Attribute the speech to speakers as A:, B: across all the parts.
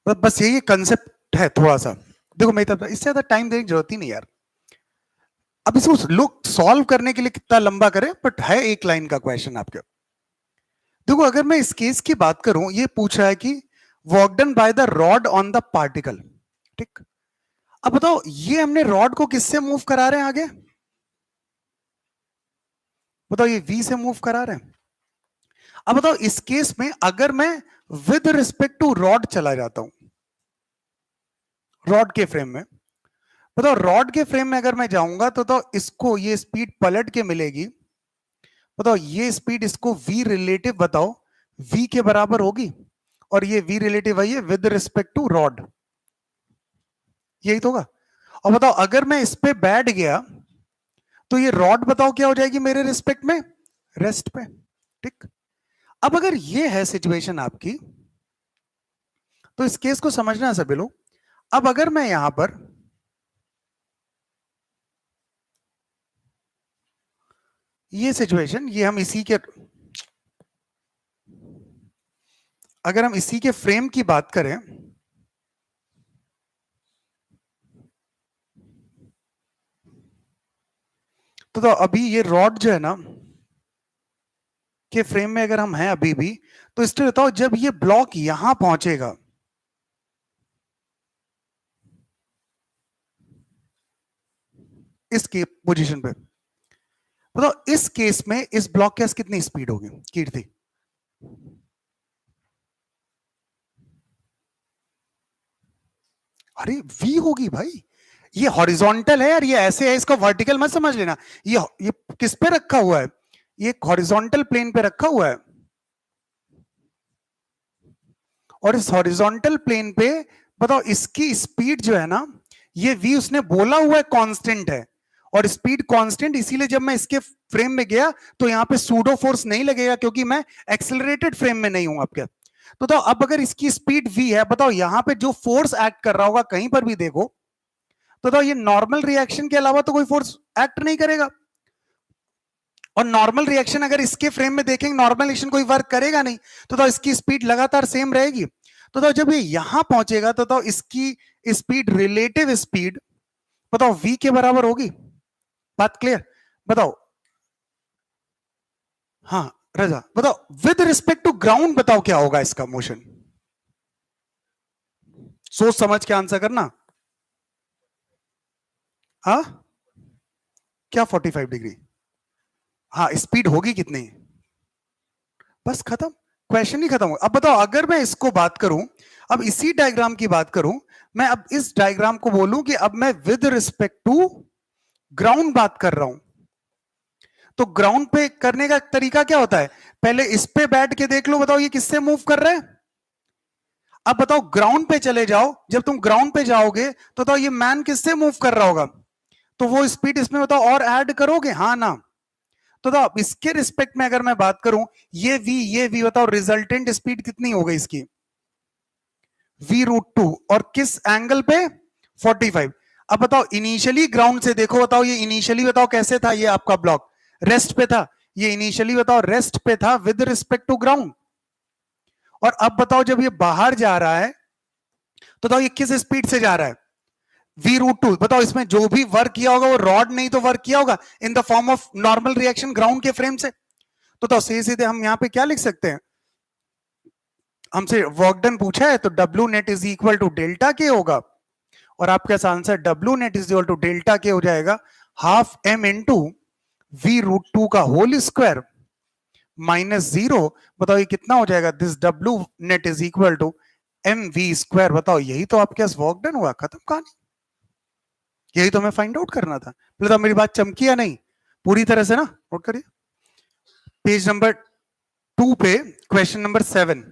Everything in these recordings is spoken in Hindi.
A: बस यही कंसेप्ट है थोड़ा सा। देखो मेरी तरफ इससे ज्यादा टाइम देने की जरूरत ही नहीं यार। अब इसको लोग सॉल्व करने के लिए कितना लंबा करें, बट है एक लाइन का क्वेश्चन आपके। देखो अगर मैं इस केस की बात करूं, ये पूछ रहा है कि work done by the rod on the particle. ठीक, अब बताओ ये हमने रॉड को किससे मूव करा रहे हैं आगे? बताओ ये v से मूव करा रहे हैं। अब बताओ इस केस में अगर मैं विद रिस्पेक्ट टू रॉड चला जाता हूं, रॉड के फ्रेम में, बताओ रॉड के फ्रेम में अगर मैं जाऊंगा तो इसको ये स्पीड पलट के मिलेगी। बताओ ये स्पीड इसको v रिलेटिव बताओ v के बराबर होगी, और ये v रिलेटिव है ये विद रिस्पेक्ट टू रॉड, यही तो होगा। और बताओ अगर मैं इस पे बैठ गया तो ये रॉड बताओ क्या हो जाएगी मेरे रिस्पेक्ट में? रेस्ट पे। ठीक, अब अगर ये है सिचुएशन आपकी, तो इस केस को समझना सभी लोग। अब अगर मैं यहां पर ये सिचुएशन, ये हम इसी के, अगर हम इसी के फ्रेम की बात करें, तो अभी ये रॉड जो है ना के फ्रेम में अगर हम हैं अभी भी, तो इसलिए बताओ जब ये ब्लॉक यहां पहुंचेगा, इसकी पोजीशन पे, बताओ इस केस में इस ब्लॉक के पास कितनी स्पीड होगी कीर्ति? अरे v होगी भाई, ये हॉरिजॉन्टल है यार, ये ऐसे है, इसको वर्टिकल मत समझ लेना। ये किस पे रखा हुआ है? ये हॉरिजॉन्टल प्लेन पे रखा हुआ है, और इस हॉरिजॉन्टल प्लेन पे बताओ इसकी स्पीड जो है ना, ये v उसने बोला हुआ है कांस्टेंट है, और स्पीड कांस्टेंट, इसीलिए जब मैं इसके फ्रेम में गया तो यहां पे सूडो फोर्स नहीं लगेगा, क्योंकि मैं एक्सेलरेटेड फ्रेम में नहीं हूं आपके। तो बताओ अब अगर इसकी स्पीड v है, बताओ यहां पे जो फोर्स एक्ट कर रहा होगा कहीं पर भी देखो, तो बताओ ये नॉर्मल रिएक्शन के अलावा तो कोई फोर्स एक्ट नहीं करेगा। और नॉर्मल रिएक्शन अगर इसके फ्रेम में देखेंगे, नॉर्मल रिएक्शन कोई वर्क करेगा नहीं, तो इसकी स्पीड लगातार सेम रहेगी। तो जब ये यहां पहुंचेगा तो इसकी स्पीड, रिलेटिव स्पीड बताओ v के बराबर होगी। बात क्लियर? बताओ। हाँ रजा बताओ, विद रिस्पेक्ट टू ग्राउंड बताओ क्या होगा इसका मोशन? सोच समझ के आंसर करना। हाँ क्या 45 डिग्री? हाँ स्पीड होगी कितनी? बस खत्म, क्वेश्चन ही खत्म हो। अब बताओ अगर मैं इसको बात करूं, अब इसी डायग्राम की बात करूं, मैं अब इस डायग्राम को बोलूं कि अब मैं विद रिस्पेक्ट टू ग्राउंड बात कर रहा हूं, तो ग्राउंड पे करने का तरीका क्या होता है? पहले इस पे बैठ के देख लो, बताओ ये किससे मूव कर रहा है। अब बताओ ग्राउंड पे चले जाओ, जब तुम ग्राउंड पे जाओगे तो बताओ ये मैन किससे मूव कर रहा होगा, तो वो स्पीड इसमें बताओ और ऐड करोगे, हाँ ना? तो अब इसके रिस्पेक्ट में अगर मैं बात करूं, ये v बताओ रिजल्टेंट स्पीड कितनी हो गई इसकी? v√2, और किस एंगल पे? 45। अब बताओ इनिशियली ग्राउंड से देखो, बताओ ये इनिशियली बताओ कैसे था, ये आपका ब्लॉक रेस्ट पे था, ये इनिशियली बताओ रेस्ट पे था विद रिस्पेक्ट टू ग्राउंड। और अब बताओ जब ये बाहर जा रहा है तो बताओ ये किस स्पीड से जा रहा है? v√2। बताओ इसमें जो भी वर्क किया होगा वो रॉड नहीं तो वर्क किया होगा in the form of normal reaction ground के फ्रेम से। तो सीधे सीधे हम यहां पे क्या लिख सकते हैं, हमसे वर्क डन पूछा है तो W net is equal to delta K होगा, और आपका answer W net is equal to delta K हो जाएगा हाफ m इंटू v√2 का होल स्क्वायर माइनस 0। बताओ ये कितना हो जाएगा? This W net is equal to mv square. बताओ यही तो आपके पास वर्क डन हुआ, खत्म कहानी। यही तो मैं फाइंड आउट करना था। पहले तो मेरी बात चमकी या नहीं पूरी तरह से ना? नोट करिए पेज नंबर 2 पे question number 7।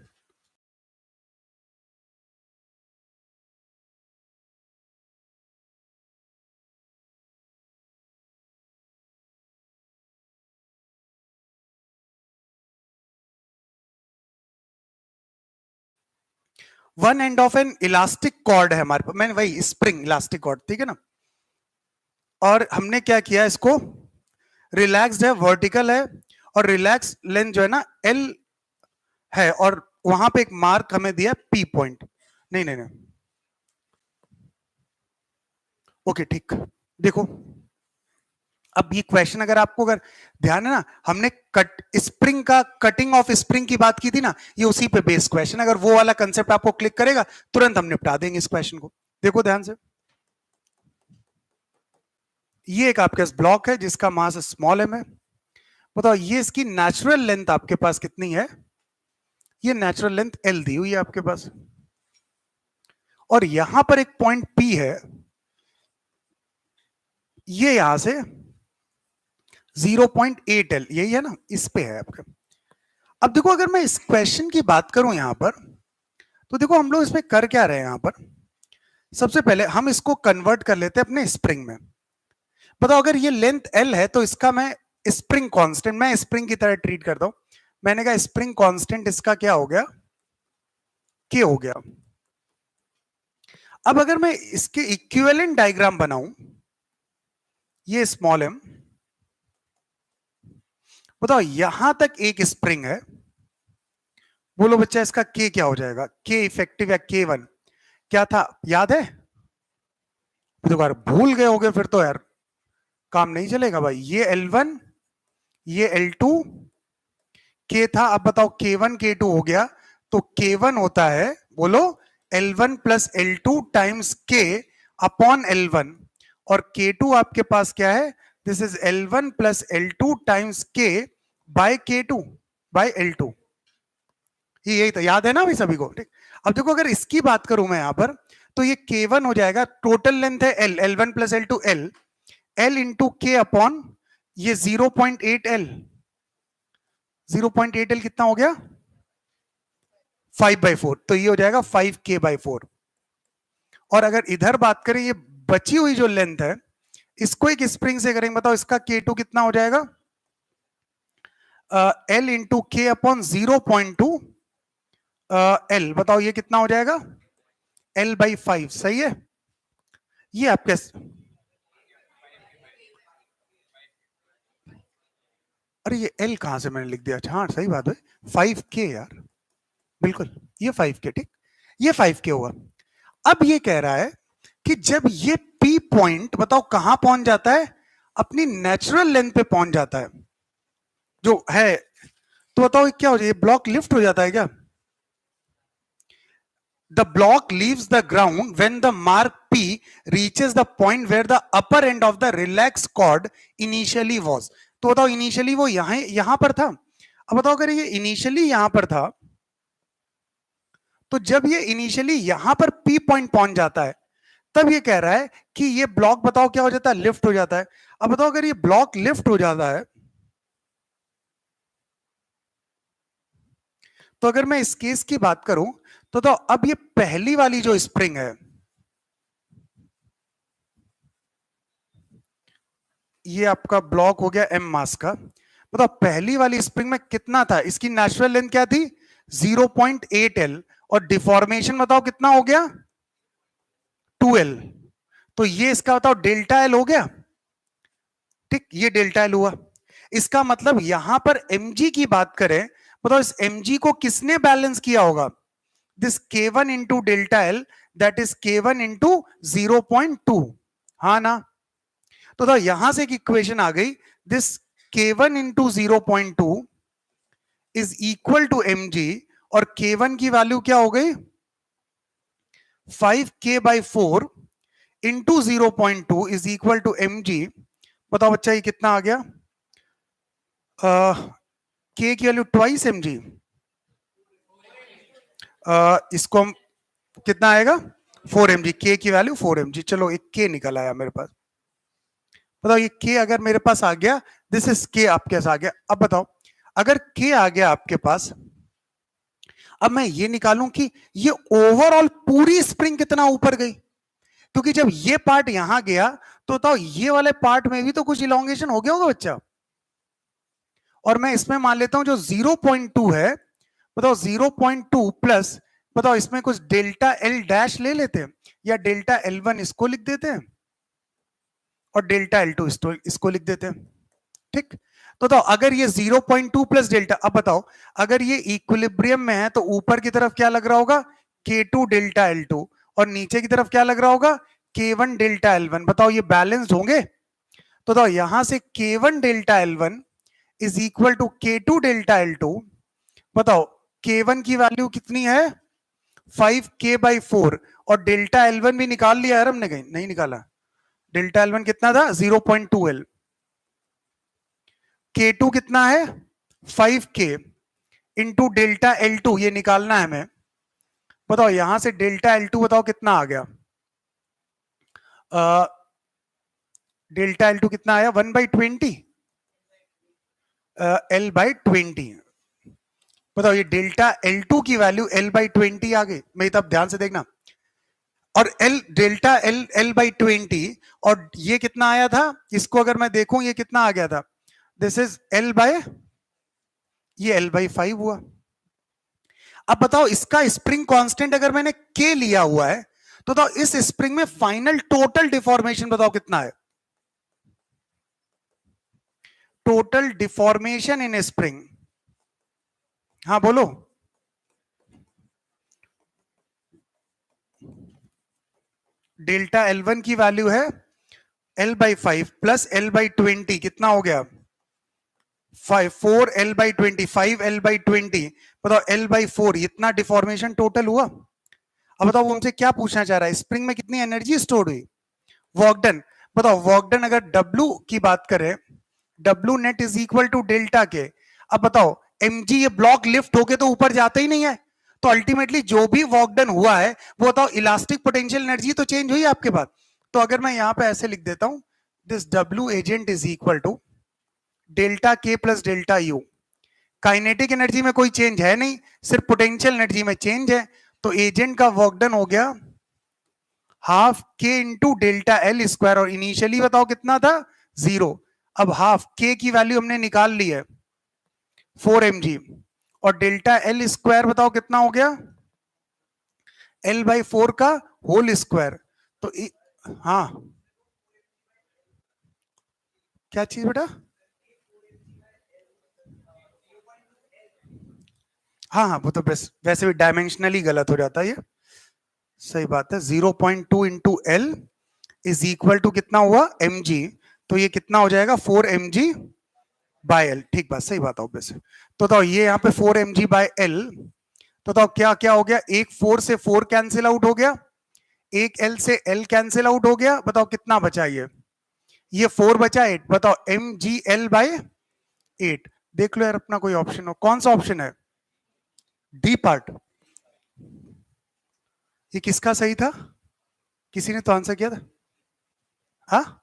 A: One end of an elastic cord है हमारे पास, मैंने वही स्प्रिंग इलास्टिक कॉर्ड, ठीक है ना? और हमने क्या किया, इसको रिलैक्स्ड है, वर्टिकल है, और रिलैक्स लेंथ जो है ना L है, और वहां पे एक मार्क हमें दिया P पॉइंट। नहीं नहीं नहीं, ओके ठीक। देखो अब ये क्वेश्चन अगर आपको अगर ध्यान है ना, हमने कट स्प्रिंग का कटिंग ऑफ स्प्रिंग की बात की थी ना, ये उसी पे बेस्ड क्वेश्चन, अगर वो वाला कंसेप्ट आपको क्लिक करेगा तुरंत हम निपटा देंगे इस क्वेश्चन को। देखो ध्यान से, ये एक आपके पास ब्लॉक है जिसका मास स्मॉल एम है। बताओ ये इसकी नेचुरल लेंथ आपके पास कितनी है? ये नेचुरल लेंथ एल दी हुई है आपके पास, और यहां पर एक पॉइंट पी है, ये यहां से 0.8 एल, यही है ना, इस पे है आपका। अब देखो अगर मैं इस क्वेश्चन की बात करूं यहां पर, तो देखो हम लोग इसमें कर क्या रहे हैं यहां पर, सबसे पहले हम इसको कन्वर्ट कर लेते हैं अपने स्प्रिंग में। बताओ अगर ये लेंथ एल है तो इसका मैं स्प्रिंग कांस्टेंट, मैं स्प्रिंग की तरह ट्रीट करता हूं, मैंने कहा स्प्रिंग कांस्टेंट इसका क्या हो गया, के हो गया। अब अगर मैं इसके इक्विवेलेंट डायग्राम बनाऊं, ये स्मॉल एम, बताओ यहां तक एक स्प्रिंग है, बोलो बच्चा इसका के क्या हो जाएगा, के इफेक्टिव या के वन क्या था याद है? तो यार भूल गए होगे फिर तो यार काम नहीं चलेगा भाई। ये L1, ये L2 के था, अब बताओ K1 K2 हो गया, तो K1 होता है, बोलो L1 plus L2 times K upon L1, और K2 आपके पास क्या है, this is L1 plus L2 times K by K2 by L2। यही तो याद है ना भाई सभी को, ठीक। अब देखो अगर इसकी बात करूं मैं यहां पर, तो ये K1 हो जाएगा, टोटल लेंथ है L, L1 plus L2 L, L into के अपॉन ये 0.8 L, 0.8 L कितना हो गया, 5/4, तो ये हो जाएगा 5K/4। और अगर इधर बात करें ये बची हुई जो लेंथ है, इसको एक स्प्रिंग से करेंगे, बताओ इसका K2 कितना हो जाएगा, L इंटू के अपॉन 0.2 L, बताओ ये कितना हो जाएगा, L/5, सही है। ये आपके, अरे ये L कहां से मैंने लिख दिया, अच्छा हाँ सही बात है, 5K यार, बिल्कुल ये 5K, ठीक, ये 5K होगा। अब ये कह रहा है कि जब ये P पॉइंट बताओ कहां पहुंच जाता है, अपनी नेचुरल लेंथ पे पहुंच जाता है जो है, तो बताओ क्या हो जाए, ब्लॉक लिफ्ट हो जाता है क्या? The block leaves the ground when the mark P reaches the point where the upper end of the relaxed chord initially was। तो बताओ इनिशियली वो यहां पर था। अब बताओ अगर ये इनिशियली यहां पर था, तो जब ये इनिशियली यहां पर P पॉइंट पहुंच जाता है, तब ये कह रहा है कि ये ब्लॉक बताओ क्या हो जाता है, लिफ्ट हो जाता है। अब बताओ अगर ये ब्लॉक लिफ्ट हो जाता है, तो अगर मैं इस केस की बात करूं, तो अब ये पहली वाली जो स्प्रिंग है, ये आपका ब्लॉक हो गया एम मास का, बताओ पहली वाली स्प्रिंग में कितना था, इसकी नेचुरल लेंथ क्या थी 0.8 L, और डिफॉर्मेशन बताओ कितना हो गया 2L, तो ये इसका बताओ डेल्टा L हो गया, ठीक, ये डेल्टा L हुआ। इसका मतलब यहां पर mg की बात करें, बताओ इस mg को किसने बैलेंस किया होगा, this K1 into delta L, that is K1 into 0.2, हाँ ना। तो यहां से एक इक्वेशन आ गई, this K1 into 0.2 is equal to mg, और K1 की वैल्यू क्या हो गई 5K/4 into 0.2 is equal to mg। बताओ बच्चा ये कितना आ गया, K की वैल्यू ट्वाइस mg, इसको हम कितना आएगा 4 mg, K की वैल्यू 4 mg, चलो एक K निकल आया मेरे पास। बताओ ये K अगर मेरे पास आ गया, दिस इज K आपके पास आ गया। अब बताओ अगर K आ गया आपके पास, अब मैं ये निकालूं कि ये ओवरऑल पूरी स्प्रिंग कितना ऊपर गई, क्योंकि जब ये पार्ट यहां गया, तो बताओ ये वाले पार्ट में भी तो कुछ इलोंगेशन हो गया होगा बच्चा, और मैं इसमें मान लेता हूं जो 0.2 है, बताओ 0.2 प्लस, बताओ इसमें कुछ डेल्टा L डैश ले लेते हैं, या डेल्टा L1 इसको लिख देते हैं, और डेल्टा L2 इसको लिख देते हैं, ठीक। तो बताओ अगर ये 0.2 प्लस डेल्टा, अब बताओ अगर ये इक्विलिब्रियम में है तो ऊपर की तरफ क्या लग रहा होगा, K2 डेल्टा L2 और नीचे की तरफ क्या लग रहा होगा K1 डेल्टा L1। बताओ ये बैलेंस्ड होंगे? तो बताओ यहां से K1 delta L1 is equal to K2 delta L2। बताओ K1 की वैल्यू कितनी है 5K/4 और डेल्टा L1 भी निकाल लिया यार हमने, कहीं नहीं निकाला। डेल्टा L1 कितना था 0.2L। K2 कितना है 5K इंटू डेल्टा L2 ये निकालना है हमें। बताओ यहां से डेल्टा L2 बताओ कितना आ गया, डेल्टा L2 कितना आया 1/20 L/20। बताओ ये डेल्टा L2 की वैल्यू L/20 आ गई, मेरी तरफ ध्यान से देखना। और डेल्टा L/20 और ये कितना आया था, इसको अगर मैं देखूं ये कितना आ गया था, दिस इज ये L/5 हुआ। अब बताओ इसका स्प्रिंग कांस्टेंट अगर मैंने K लिया हुआ है तो बताओ इस स्प्रिंग में फाइनल टोटल डिफॉर्मेशन बताओ कितना है, टोटल डिफॉर्मेशन इन स्प्रिंग। हाँ बोलो। डेल्टा L1 की वैल्यू है L/5 प्लस L/20 कितना हो गया 4L/20 5L/20। बताओ L/4 इतना डिफॉर्मेशन टोटल हुआ। अब बताओ वो हमसे क्या पूछना चाह रहा है, स्प्रिंग में कितनी एनर्जी स्टोर हुई, वर्क डन। बताओ वर्क डन अगर W की बात करें W net is equal to delta K. अब बताओ mg ये ब्लॉक लिफ्ट होके तो ऊपर जाता ही नहीं है, तो अल्टीमेटली जो भी वर्क डन हुआ है वो बताओ इलास्टिक पोटेंशियल एनर्जी तो चेंज हुई आपके पास। तो अगर मैं यहां पे ऐसे लिख देता हूं this W agent is equal to delta K plus delta U। Kinetic energy में कोई चेंज है नहीं, सिर्फ पोटेंशियल एनर्जी में चेंज है। तो एजेंट का वर्क डन हो गया half K into delta L square और इनिशियली बताओ कितना था 0। अब हाफ K की वैल्यू हमने निकाल ली है 4mg और डेल्टा L स्क्वायर बताओ कितना हो गया L/4 का होल स्क्वायर। तो हाँ क्या चीज बेटा, हाँ हाँ वो तो वैसे भी डायमेंशनली गलत हो जाता है ये, सही बात है। 0.2 into L is equal to कितना हुआ mg, तो ये कितना हो जाएगा 4mg/L। ठीक बात, सही बात ऑब्वियस। तो बताओ ये यहाँ पे 4mg/L, तो बताओ क्या क्या हो गया, एक 4 से 4 कैंसिल आउट हो गया, एक L से L कैंसिल आउट हो गया। बताओ कितना बचा ये 4 बचा 8। बताओ mgL/8। देख लो यार अपना कोई ऑप्शन हो, कौन सा ऑप्शन है डी पार्ट। ये किसका सही था, किसी ने तो आंसर किया था। हाँ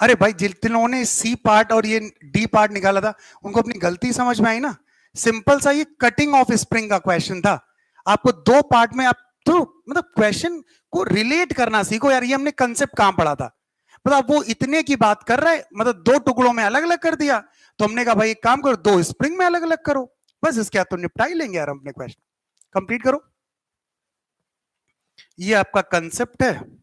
A: अरे भाई जिन ने सी पार्ट और ये डी पार्ट निकाला था उनको अपनी गलती समझ में आई ना। सिंपल सा ये कटिंग ऑफ स्प्रिंग का क्वेश्चन था, आपको दो पार्ट में आप तो मतलब क्वेश्चन को रिलेट करना सीखो यार। ये हमने कंसेप्ट कहां पढ़ा था, मतलब वो इतने की बात कर रहा है, मतलब दो टुकड़ों में अलग अलग कर दिया। तो हमने कहा भाई एक काम करो दो स्प्रिंग में अलग अलग करो, बस इसके बाद तो निपटा ही लेंगे यार अपने क्वेश्चन। कंप्लीट करो, ये आपका कंसेप्ट है।